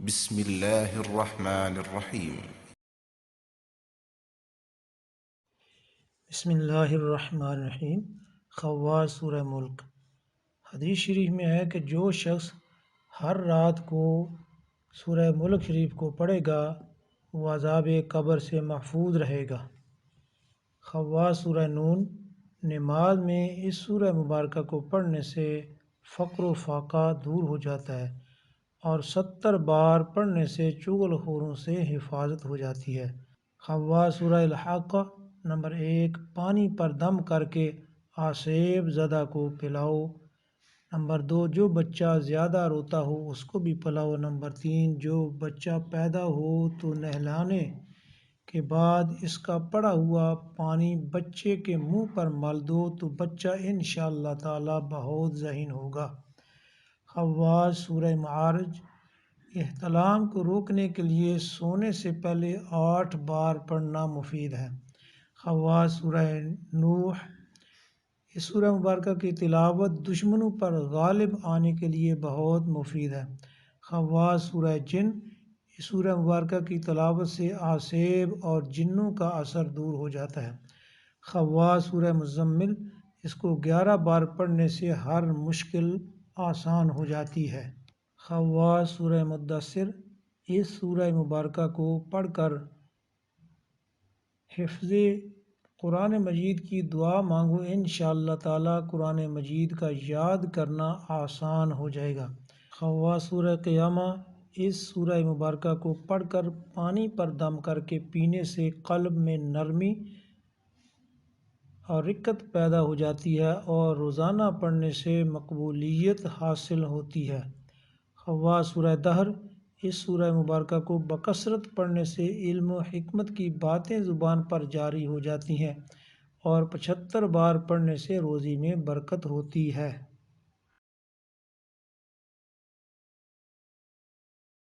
بسم الله الرحمن الرحيم. بسم اللہ الرحمن الرحیم۔ خواص سورہ ملک۔ حدیث شریف میں ہے کہ جو شخص ہر رات کو سورہ ملک شریف کو پڑھے گا وہ عذاب قبر سے محفوظ رہے گا۔ خواص سورہ نون۔ نماز میں اس سورہ مبارکہ کو پڑھنے سے فقر و فاقہ دور ہو جاتا ہے اور 70 بار پڑھنے سے چغل خوروں سے حفاظت ہو جاتی ہے۔ خواص سورہ الحاقہ۔ نمبر 1، پانی پر دم کر کے آسیب زدہ کو پلاؤ۔ نمبر 2، جو بچہ زیادہ روتا ہو اس کو بھی پلاؤ۔ نمبر 3، جو بچہ پیدا ہو تو نہلانے کے بعد اس کا پڑا ہوا پانی بچے کے منہ پر مل دو تو بچہ انشاءاللہ تعالی بہت ذہین ہوگا۔ خواص سورہ معارج۔ احتلام کو روکنے کے لیے سونے سے پہلے 8 بار پڑھنا مفید ہے۔ خواص سورہ نوح۔ اس سورہ مبارکہ کی تلاوت دشمنوں پر غالب آنے کے لیے بہت مفید ہے۔ خواص سورہ جن۔ اس سورہ مبارکہ کی تلاوت سے آسیب اور جنوں کا اثر دور ہو جاتا ہے۔ خواص سورہ مزمل۔ اس کو 11 بار پڑھنے سے ہر مشکل آسان ہو جاتی ہے۔ خواص سورہ مدثر۔ اس سورہ مبارکہ کو پڑھ کر حفظ قرآن مجید کی دعا مانگو، انشاءاللہ تعالی قرآن مجید کا یاد کرنا آسان ہو جائے گا۔ خواص سورہ قیامہ۔ اس سورہ مبارکہ کو پڑھ کر پانی پر دم کر کے پینے سے قلب میں نرمی اور رقت پیدا ہو جاتی ہے اور روزانہ پڑھنے سے مقبولیت حاصل ہوتی ہے۔ خواص سورہ دہر۔ اس سورہ مبارکہ کو بکثرت پڑھنے سے علم و حکمت کی باتیں زبان پر جاری ہو جاتی ہیں اور 75 بار پڑھنے سے روزی میں برکت ہوتی ہے۔